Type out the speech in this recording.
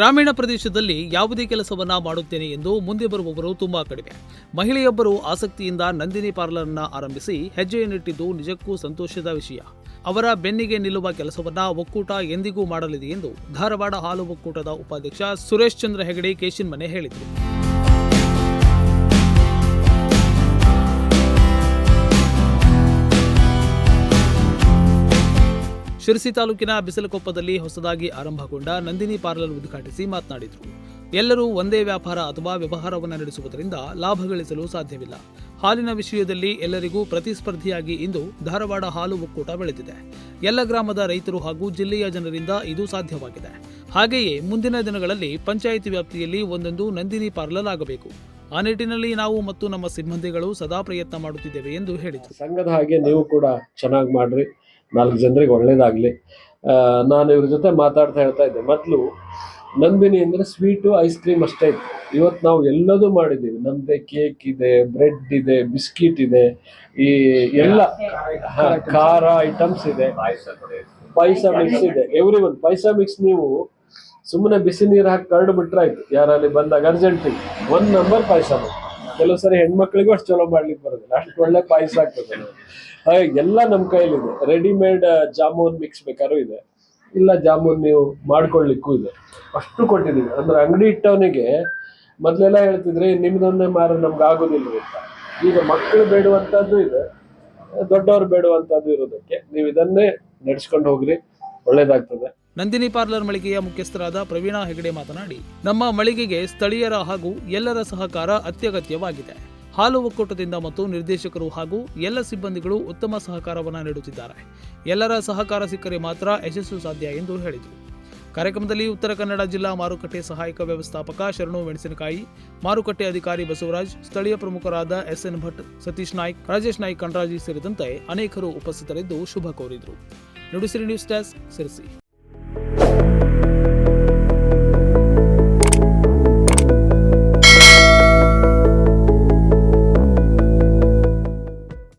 ಗ್ರಾಮೀಣ ಪ್ರದೇಶದಲ್ಲಿ ಯಾವುದೇ ಕೆಲಸವನ್ನ ಮಾಡುತ್ತೇನೆ ಎಂದು ಮುಂದೆ ಬರುವವರು ತುಂಬಾ ಕಡಿಮೆ. ಮಹಿಳೆಯೊಬ್ಬರು ಆಸಕ್ತಿಯಿಂದ ನಂದಿನಿ ಪಾರ್ಲರ್ನ ಆರಂಭಿಸಿ ಹೆಜ್ಜೆಯನ್ನಿಟ್ಟಿದ್ದು ನಿಜಕ್ಕೂ ಸಂತೋಷದ ವಿಷಯ. ಅವರ ಬೆನ್ನಿಗೆ ನಿಲ್ಲುವ ಕೆಲಸವನ್ನ ಒಕ್ಕೂಟ ಎಂದಿಗೂ ಮಾಡಲಿದೆ ಎಂದು ಧಾರವಾಡ ಹಾಲು ಒಕ್ಕೂಟದ ಉಪಾಧ್ಯಕ್ಷ ಸುರೇಶ್ ಚಂದ್ರ ಹೆಗಡೆ ಕೇಶಿನ್ಮನೆ ಹೇಳಿದರು. ಶಿರಸಿ ತಾಲೂಕಿನ ಬಿಸಲಕೊಪ್ಪದಲ್ಲಿ ಹೊಸದಾಗಿ ಆರಂಭಗೊಂಡ ನಂದಿನಿ ಪಾರ್ಲರ್ ಉದ್ಘಾಟಿಸಿ ಮಾತನಾಡಿದರು. ಎಲ್ಲರೂ ಒಂದೇ ವ್ಯಾಪಾರ ಅಥವಾ ವ್ಯವಹಾರವನ್ನು ನಡೆಸುವುದರಿಂದ ಲಾಭ ಗಳಿಸಲು ಸಾಧ್ಯವಿಲ್ಲ. ಹಾಲಿನ ವಿಷಯದಲ್ಲಿ ಎಲ್ಲರಿಗೂ ಪ್ರತಿಸ್ಪರ್ಧಿಯಾಗಿ ಇಂದು ಧಾರವಾಡ ಹಾಲು ಒಕ್ಕೂಟ ಬೆಳೆದಿದೆ. ಎಲ್ಲ ಗ್ರಾಮದ ರೈತರು ಹಾಗೂ ಜಿಲ್ಲೆಯ ಜನರಿಂದ ಇದು ಸಾಧ್ಯವಾಗಿದೆ. ಹಾಗೆಯೇ ಮುಂದಿನ ದಿನಗಳಲ್ಲಿ ಪಂಚಾಯಿತಿ ವ್ಯಾಪ್ತಿಯಲ್ಲಿ ಒಂದೊಂದು ನಂದಿನಿ ಪಾರ್ಲರ್ ಆಗಬೇಕು. ಆ ನಿಟ್ಟಿನಲ್ಲಿ ನಾವು ಮತ್ತು ನಮ್ಮ ಸಿಬ್ಬಂದಿಗಳು ಸದಾ ಪ್ರಯತ್ನ ಮಾಡುತ್ತಿದ್ದೇವೆ ಎಂದು ಹೇಳಿದರು. ಸಂಘದ ಹಾಗೆ ನೀವು ಕೂಡ ಚೆನ್ನಾಗಿ ಮಾಡ್ರಿ, 4 ಜನರಿಗೆ ಒಳ್ಳೇದಾಗ್ಲಿ. ನಾನು ಇವ್ರ ಜೊತೆ ಮಾತಾಡ್ತಾ ಹೇಳ್ತಾ ಇದ್ದೆ, ಮೊದಲು ನಂದಿನಿ ಅಂದ್ರೆ ಸ್ವೀಟು ಐಸ್ ಕ್ರೀಮ್ ಅಷ್ಟೇ ಇತ್ತು. ಇವತ್ತು ನಾವು ಎಲ್ಲದೂ ಮಾಡಿದ್ದೀವಿ. ನಮ್ದೆ ಕೇಕ್ ಇದೆ, ಬ್ರೆಡ್ ಇದೆ, ಬಿಸ್ಕಿಟ್ ಇದೆ, ಈ ಎಲ್ಲ ಖಾರ ಐಟಮ್ಸ್ ಇದೆ, ಪಾಯಸ ಮಿಕ್ಸ್ ಇದೆ, ಎವ್ರಿ ಒನ್ ಪಾಯಸ ಮಿಕ್ಸ್. ನೀವು ಸುಮ್ಮನೆ ಬಿಸಿ ನೀರು ಹಾಕಿ ಕರಡು ಬಿಟ್ರಾಯ್ತು, ಯಾರಲ್ಲಿ ಬಂದಾಗ ಅರ್ಜೆಂಟಿಗೆ 1 ನಂಬರ್ ಪಾಯಸ ಮಾಡಿ. ಕೆಲವು ಸರಿ ಹೆಣ್ಮಕ್ಳಿಗೂ ಅಷ್ಟು ಚಲೋ ಮಾಡ್ಲಿಕ್ಕೆ ಬರೋದಿಲ್ಲ, ಅಷ್ಟು ಒಳ್ಳೆ ಪಾಯಸ ಆಗ್ತದೆ. ಹಾಗೆ ಎಲ್ಲ ನಮ್ಮ ಕೈಲಿದೆ. ರೆಡಿಮೇಡ್ ಜಾಮೂನ್ ಮಿಕ್ಸ್ ಬೇಕಾದ್ರೂ ಇದೆ, ಇಲ್ಲ ಜಾಮೂನ್ ನೀವು ಮಾಡ್ಕೊಳ್ಲಿಕ್ಕೂ ಇದೆ. ಅಷ್ಟು ಕೊಟ್ಟಿದ್ದೀವಿ. ಅಂದ್ರೆ ಅಂಗಡಿ ಇಟ್ಟವನಿಗೆ ಮೊದಲೆಲ್ಲ ಹೇಳ್ತಿದ್ರೆ ನಿಮ್ದೊಂದೇ ಮಾರ ನಮ್ಗೆ ಆಗೋದಿಲ್ಲ ಅಂತ. ಈಗ ಮಕ್ಕಳು ಬೇಡುವಂಥದ್ದು ಇದೆ, ದೊಡ್ಡವರು ಬೇಡುವಂಥದ್ದು ಇರೋದಕ್ಕೆ ನೀವು ಇದನ್ನೇ ನಡೆಸ್ಕೊಂಡು ಹೋಗ್ರಿ, ಒಳ್ಳೇದಾಗ್ತದೆ. ನಂದಿನಿ ಪಾರ್ಲರ್ ಮಳಿಗೆಯ ಮುಖ್ಯಸ್ಥರಾದ ಪ್ರವೀಣಾ ಹೆಗಡೆ ಮಾತನಾಡಿ, ನಮ್ಮ ಮಳಿಗೆಗೆ ಸ್ಥಳೀಯರ ಹಾಗೂ ಎಲ್ಲರ ಸಹಕಾರ ಅತ್ಯಗತ್ಯವಾಗಿದೆ. ಹಾಲು ಒಕ್ಕೂಟದಿಂದ ಮತ್ತು ನಿರ್ದೇಶಕರು ಹಾಗೂ ಎಲ್ಲ ಸಿಬ್ಬಂದಿಗಳು ಉತ್ತಮ ಸಹಕಾರವನ್ನು ನೀಡುತ್ತಿದ್ದಾರೆ. ಎಲ್ಲರ ಸಹಕಾರ ಸಿಕ್ಕರೆ ಮಾತ್ರ ಯಶಸ್ಸು ಸಾಧ್ಯ ಎಂದು ಹೇಳಿದರು. ಕಾರ್ಯಕ್ರಮದಲ್ಲಿ ಉತ್ತರ ಕನ್ನಡ ಜಿಲ್ಲಾ ಮಾರುಕಟ್ಟೆ ಸಹಾಯಕ ವ್ಯವಸ್ಥಾಪಕ ಶರಣು ಮೆಣಸಿನಕಾಯಿ, ಮಾರುಕಟ್ಟೆ ಅಧಿಕಾರಿ ಬಸವರಾಜ್, ಸ್ಥಳೀಯ ಪ್ರಮುಖರಾದ SN ಭಟ್, ಸತೀಶ್ ನಾಯ್ಕ್, ರಾಜೇಶ್ ನಾಯ್ಕ್, ಕಣರಾಜಿ ಸೇರಿದಂತೆ ಅನೇಕರು ಉಪಸ್ಥಿತರಿದ್ದು ಶುಭ ಕೋರಿದರು. Nudisiri news desk, Sirsi.